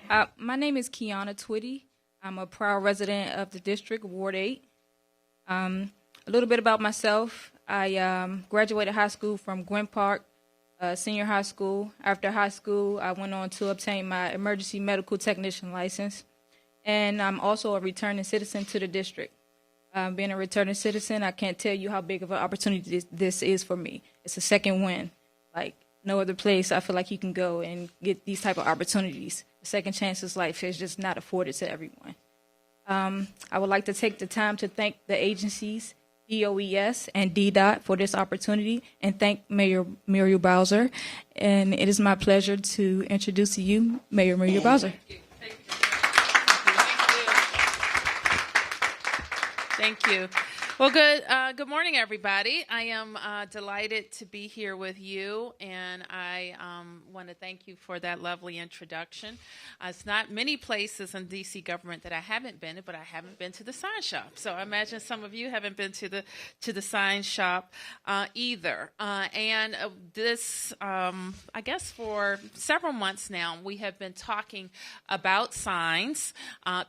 My name is Kiana Twitty. I'm a proud resident of the district, Ward 8. A little bit about myself. I graduated high school from Gwynn Park Senior High School. After high school, I went on to obtain my emergency medical technician license. And I'm also a returning citizen to the district. Being a returning citizen, I can't tell you how big of an opportunity this is for me. It's a second win. Like no other place I feel like you can go and get these type of opportunities. A second chances life is just not afforded to everyone. I would like to take the time to thank the agencies, DOES and DDOT, for this opportunity, and thank Mayor Muriel Bowser. And it is my pleasure to introduce to you Mayor Muriel Bowser. Thank you. Well, good morning, everybody. I am delighted to be here with you, and I want to thank you for that lovely introduction. It's not many places in D.C. government that I haven't been, but I haven't been to the sign shop. So I imagine some of you haven't been to the sign shop either. And this, I guess, for several months now, we have been talking about signs.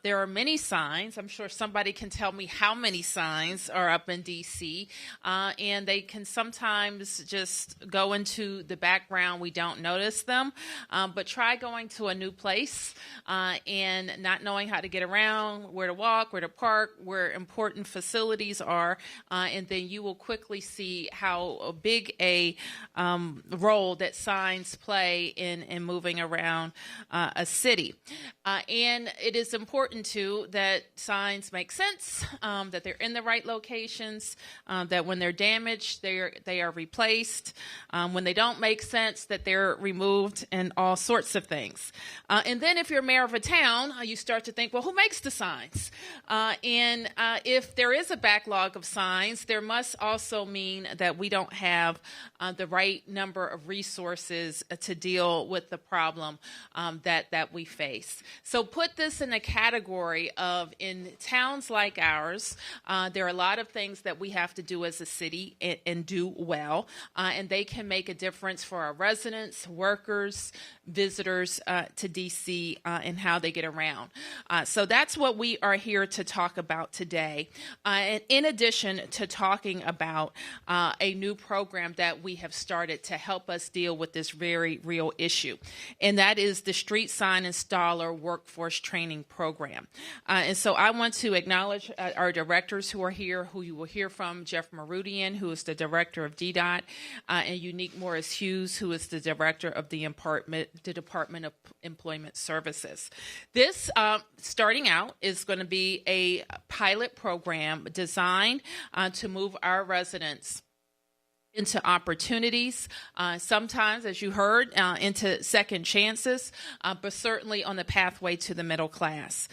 There are many signs. I'm sure somebody can tell me how many signs are up in D.C., and they can sometimes just go into the background. We don't notice them, but try going to a new place and not knowing how to get around, where to walk, where to park, where important facilities are, and then you will quickly see how big a role that signs play in moving around a city. And it is important, too, that signs make sense, that they're in the right locations, that when they're damaged, they are replaced, when they don't make sense, that they're removed, and all sorts of things. And then if you're mayor of a town, you start to think, well, who makes the signs? And if there is a backlog of signs, there must also mean that we don't have the right number of resources to deal with the problem that we face. So put this in the category of, in towns like ours, there are a lot of things that we have to do as a city and do well, and they can make a difference for our residents, workers, visitors to D.C. And how they get around. So that's what we are here to talk about today. And in addition to talking about a new program that we have started to help us deal with this very real issue, and that is the Street Sign Installer Workforce Training Program. And so I want to acknowledge our directors who are here, who you will hear from: Jeff Marudian, who is the director of DDOT, and Unique Morris Hughes, who is the director of the Department of Employment Services. This, starting out, is going to be a pilot program designed to move our residents into opportunities, sometimes, as you heard, into second chances, but certainly on the pathway to the middle class.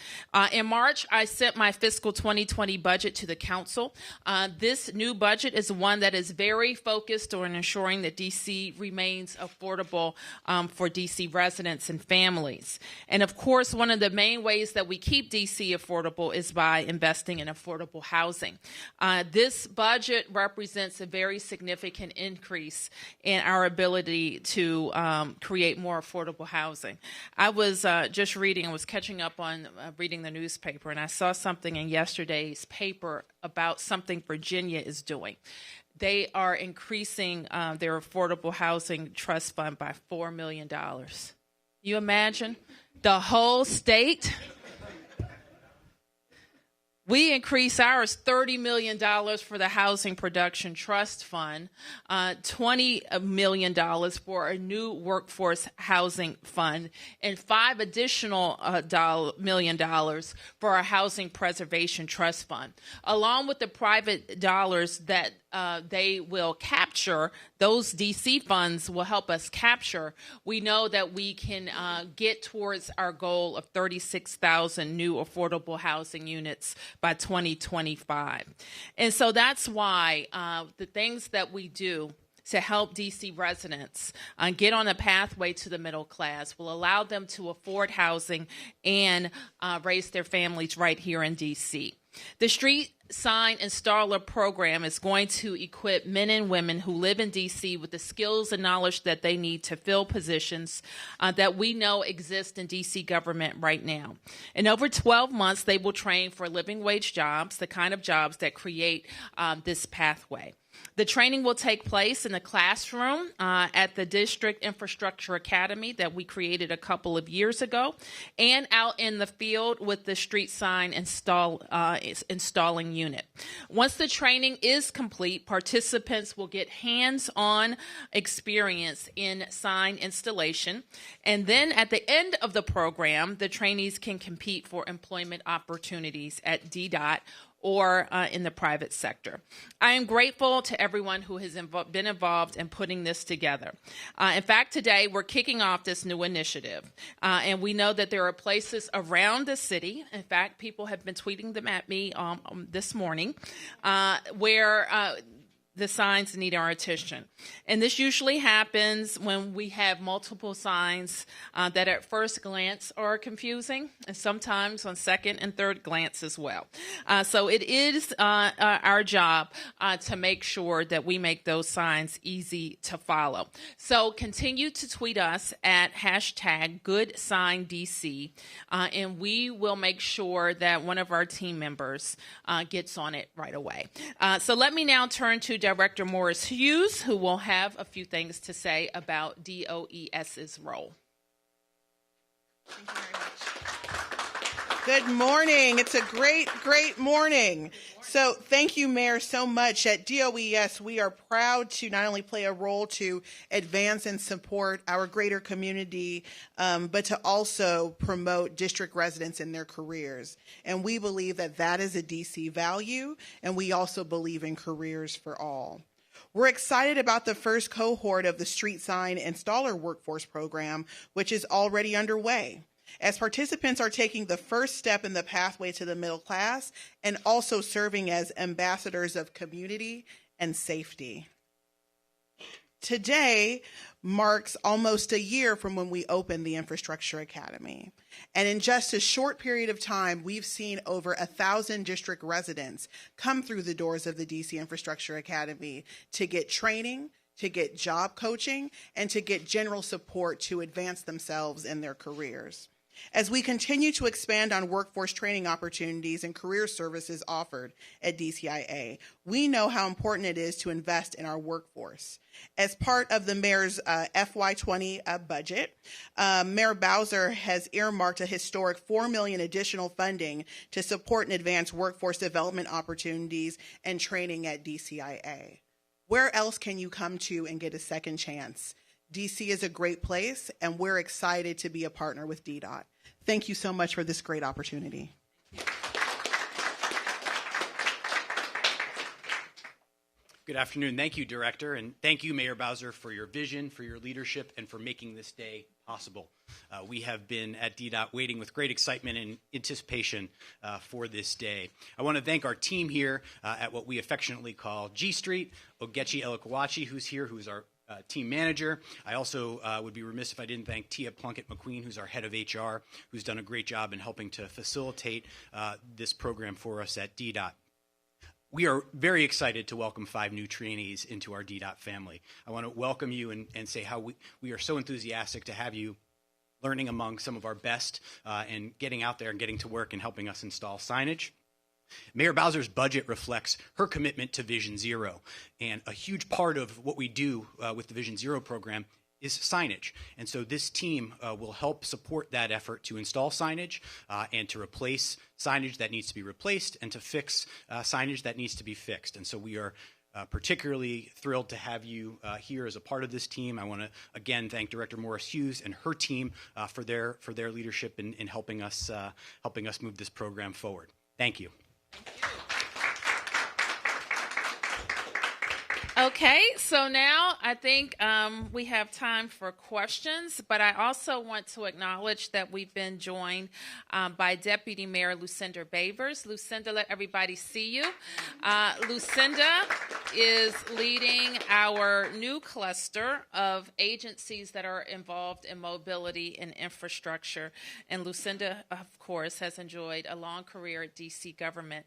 In March, I sent my fiscal 2020 budget to the council. This new budget is one that is very focused on ensuring that D.C. remains affordable for D.C. residents and families. And of course, one of the main ways that we keep D.C. affordable is by investing in affordable housing. This budget represents a very significant increase in our ability to create more affordable housing. I was just reading, I was catching up on reading the newspaper, and I saw something in yesterday's paper about something Virginia is doing. They are increasing their affordable housing trust fund by $4 million. You imagine? The whole state? We increase ours $30 million for the Housing Production Trust Fund, $20 million for a new workforce housing fund, and $5 additional million for our Housing Preservation Trust Fund. Along with the private dollars that they will capture, those DC funds will help us capture. We know that we can get towards our goal of 36,000 new affordable housing units by 2025. And so that's why the things that we do to help D.C. residents get on a pathway to the middle class will allow them to afford housing and raise their families right here in D.C. The Street sign installer program is going to equip men and women who live in D.C. with the skills and knowledge that they need to fill positions that we know exist in D.C. government right now. In over 12 months, they will train for living wage jobs, the kind of jobs that create this pathway. The training will take place in the classroom at the District Infrastructure Academy that we created a couple of years ago, and out in the field with the street sign installing unit. Once the training is complete, participants will get hands-on experience in sign installation, and then at the end of the program, the trainees can compete for employment opportunities at DDOT or in the private sector. I am grateful to everyone who has been involved in putting this together. In fact, today we're kicking off this new initiative, and we know that there are places around the city, in fact, people have been tweeting them at me this morning, where the signs need our attention. And this usually happens when we have multiple signs that at first glance are confusing, and sometimes on second and third glance as well. So it is our job to make sure that we make those signs easy to follow. So continue to tweet us at #GoodSignDC, and we will make sure that one of our team members gets on it right away. So let me now turn to Director Morris Hughes, who will have a few things to say about DOES's role. Thank you very much. Good morning. It's a great morning. So thank you, Mayor, so much. At DOES, we are proud to not only play a role to advance and support our greater community, but to also promote district residents in their careers. And we believe that that is a DC value, and we also believe in careers for all. We're excited about the first cohort of the Street Sign Installer Workforce Program, which is already underway, as participants are taking the first step in the pathway to the middle class and also serving as ambassadors of community and safety. Today marks almost a year from when we opened the Infrastructure Academy. And in just a short period of time, we've seen over 1,000 district residents come through the doors of the DC Infrastructure Academy to get training, to get job coaching, and to get general support to advance themselves in their careers. As we continue to expand on workforce training opportunities and career services offered at DCIA, we know how important it is to invest in our workforce. As part of the Mayor's FY20 budget, Mayor Bowser has earmarked a historic $4 million additional funding to support and advance workforce development opportunities and training at DCIA. Where else can you come to and get a second chance? DC is a great place, and we're excited to be a partner with DDOT. Thank you so much for this great opportunity. Good afternoon. Thank you, Director, and thank you, Mayor Bowser, for your vision, for your leadership, and for making this day possible. We have been at DDOT waiting with great excitement and anticipation for this day. I want to thank our team here at what we affectionately call G Street, Ogechi Elakawachi, who's here, who's our team manager. I also would be remiss if I didn't thank Tia Plunkett-McQueen, who's our head of HR, who's done a great job in helping to facilitate this program for us at DDOT. We are very excited to welcome 5 new trainees into our DDOT family. I want to welcome you and say how we are so enthusiastic to have you learning among some of our best and getting out there and getting to work and helping us install signage. Mayor Bowser's budget reflects her commitment to Vision Zero, and a huge part of what we do with the Vision Zero program is signage. And so this team will help support that effort to install signage and to replace signage that needs to be replaced and to fix signage that needs to be fixed. And so we are particularly thrilled to have you here as a part of this team. I want to again thank Director Morris Hughes and her team for their leadership in helping us move this program forward. Thank you. Okay, so now I think we have time for questions, but I also want to acknowledge that we've been joined by Deputy Mayor Lucinda Bowser. Lucinda, let everybody see you. Lucinda is leading our new cluster of agencies that are involved in mobility and infrastructure. And Lucinda, of course, has enjoyed a long career at D.C. government,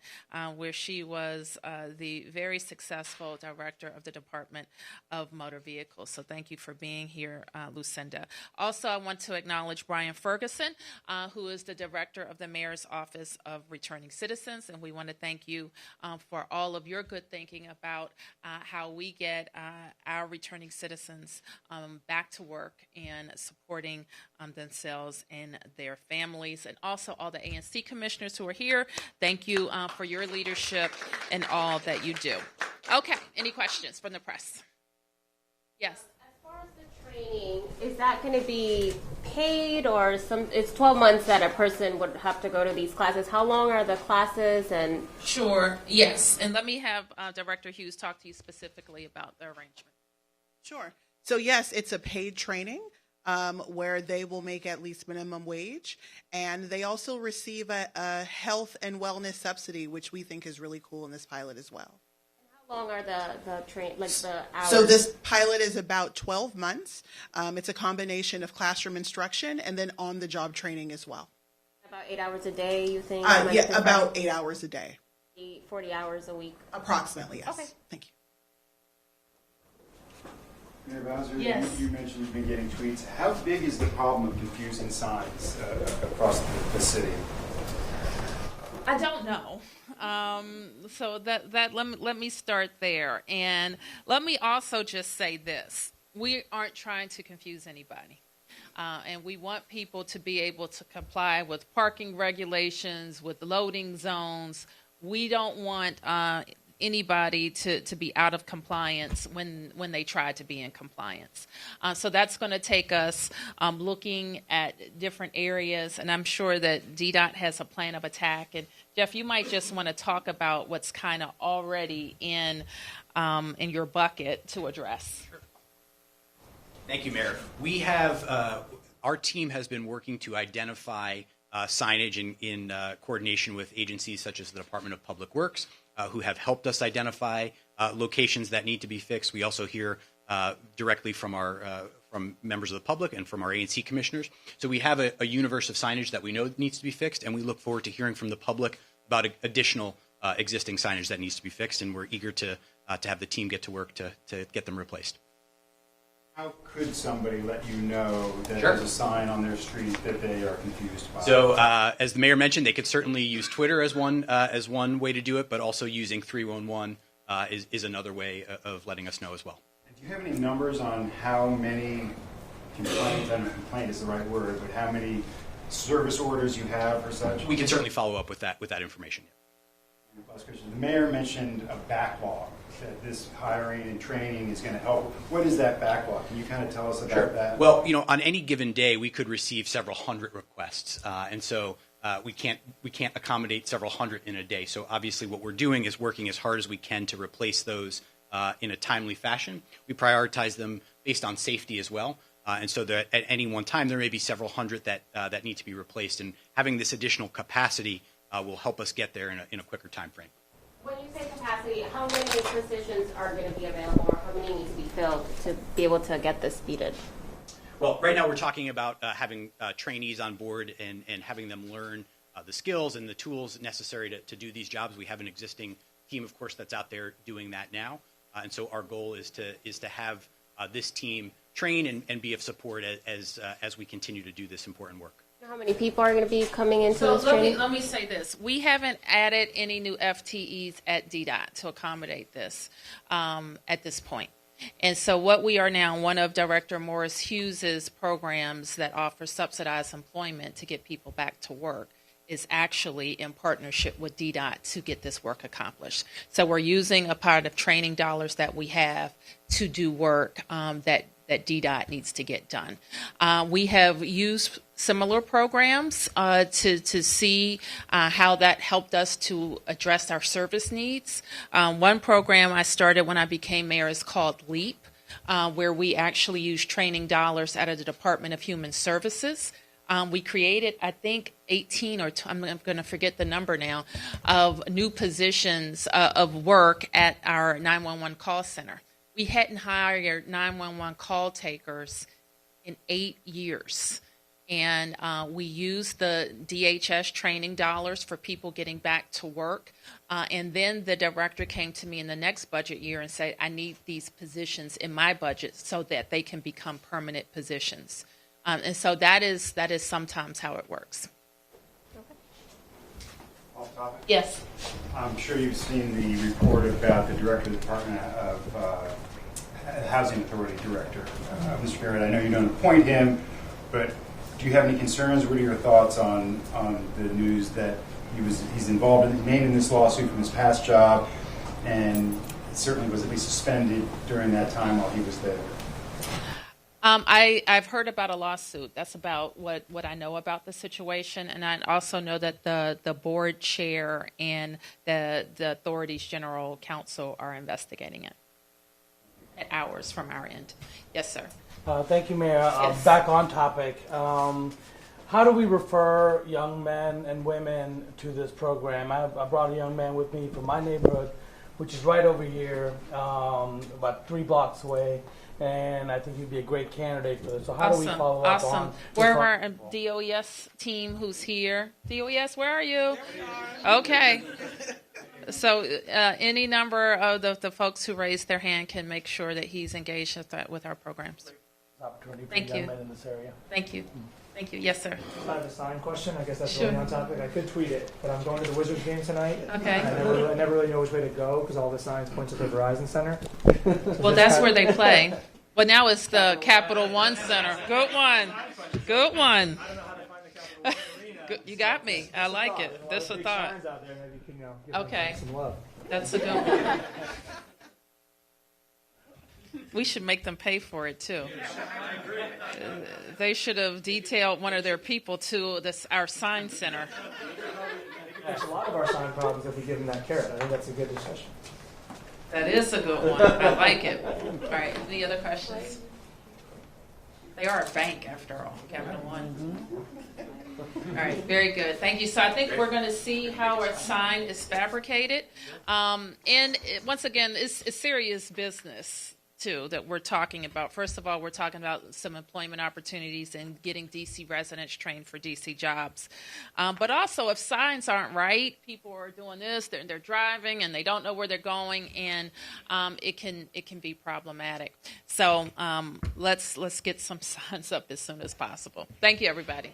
where she was the very successful director of the Department of Motor Vehicles. So thank you for being here, Lucinda. Also, I want to acknowledge Brian Ferguson, who is the director of the Mayor's Office of Returning Citizens, and we want to thank you for all of your good thinking about how we get our returning citizens back to work and supporting themselves and their families, and also all the ANC commissioners who are here. Thank you for your leadership and all that you do. Okay, any questions from the press? Yes. As far as the training, is that going to be paid, or it's 12 months that a person would have to go to these classes? How long are the classes? And Sure, yes. And let me have Director Hughes talk to you specifically about the arrangement. Sure. So yes, it's a paid training where they will make at least minimum wage, and they also receive a health and wellness subsidy, which we think is really cool in this pilot as well. how long are the hours? So this pilot is about 12 months. It's a combination of classroom instruction and then on-the-job training as well. About 8 hours a day, you think? Yeah, about 8 hours a day. 40 hours a week. Approximately, yes. Okay. Thank you. Mayor Bowser, Yes. you mentioned you've been getting tweets. How big is the problem of confusing signs across the city? I don't know. So let me start there, and let me also just say this: we aren't trying to confuse anybody, and we want people to be able to comply with parking regulations, with loading zones. We don't want anybody to be out of compliance when they try to be in compliance. So that's going to take us looking at different areas, and I'm sure that DDOT has a plan of attack. And Jeff, you might just want to talk about what's kind of already in your bucket to address. Sure. Thank you, Mayor. We have our team has been working to identify signage in coordination with agencies such as the Department of Public Works, who have helped us identify locations that need to be fixed. We also hear directly from from members of the public and from our ANC commissioners. So we have a universe of signage that we know needs to be fixed, and we look forward to hearing from the public about additional existing signage that needs to be fixed, and we're eager to have the team get to work to get them replaced. How could somebody let you know that Sure. there's a sign on their street that they are confused by? So, as the mayor mentioned, they could certainly use Twitter as one way to do it, but also using 311 is another way of letting us know as well. Do you have any numbers on how many complaints, I don't know if complaint is the right word, but how many service orders you have or such? We can certainly follow up with that information. Last question. The mayor mentioned a backlog, that this hiring and training is going to help. What is that backlog? Can you kind of tell us about that? Well, on any given day, we could receive several hundred requests, and so we can't accommodate several hundred in a day. So obviously, what we're doing is working as hard as we can to replace those in a timely fashion. We prioritize them based on safety as well, and so that at any one time there may be several hundred that need to be replaced. And having this additional capacity will help us get there in a quicker time frame. When you say capacity, how many positions are going to be available, or how many need to be filled to be able to get this speeded? Well, right now we're talking about having trainees on board and having them learn the skills and the tools necessary to do these jobs. We have an existing team, of course, that's out there doing that now. And so our goal is to have this team train and be of support as we continue to do this important work. How many people are going to be coming into So this training? let me say this. We haven't added any new FTEs at DDOT to accommodate this at this point. And so what we are now, one of Director Morris Hughes's programs that offers subsidized employment to get people back to work, is actually in partnership with DDOT to get this work accomplished. So we're using a part of training dollars that we have to do work that that DDOT needs to get done. We have used similar programs to see how that helped us to address our service needs. One program I started when I became mayor is called LEAP, where we actually use training dollars out of the Department of Human Services. We created, I think, 18 or I'm going to forget the number now, of new positions of work at our 911 call center. We hadn't hired 911 call takers in 8 years. And we used the DHS training dollars for people getting back to work. And then the director came to me in the next budget year and said, I need these positions in my budget so that they can become permanent positions. And so that is sometimes how it works. Off topic? Yes. I'm sure you've seen the report about the director of the Department of Housing Authority Director, Mr. Garrett. I know you don't appoint him, but do you have any concerns? What are your thoughts on the news that he's named in this lawsuit from his past job, and certainly was at least suspended during that time while he was there? I've heard about a lawsuit. That's about what I know about the situation, and I also know that the board chair and the authority's general counsel are investigating it at hours from our end. Yes, sir. Thank you, Mayor. Yes. Back on topic. How do we refer young men and women to this program? I brought a young man with me from my neighborhood, which is right over here, about 3 blocks away, and I think he'd be a great candidate for this. So how do we follow up on? Where are our DOES team who's here? DOES, where are you? Okay. So any number of the folks who raised their hand can make sure that he's engaged with our programs. Opportunity for Thank young you. men in this area. Thank you. Thank you. Yes, sir. I have a sign question. I guess that's Sure. really on topic. I could tweet it, but I'm going to the Wizards game tonight. Okay. I never really know which way to go because all the signs point to the Verizon Center. Well, that's where they play. Well, now it's the Capital One Center. Good one. Good one. I don't know how to find the California Arena. Good. You got me. I like it. That's a big thought. signs out there. Maybe you can, give them Okay. some love. That's a good one. We should make them pay for it, too. They should have detailed one of their people to our sign center. There's a lot of our sign problems if we give them that carrot. I think that's a good discussion. That is a good one. I like it. All right. Any other questions? They are a bank, after all, Capital One. All right. Very good. Thank you. So I think we're going to see how our sign is fabricated. Once again, it's serious business, too, that we're talking about. First of all, we're talking about some employment opportunities and getting D.C. residents trained for D.C. jobs. But also, if signs aren't right, people are doing this, they're driving, and they don't know where they're going, and it can be problematic. So let's get some signs up as soon as possible. Thank you, everybody.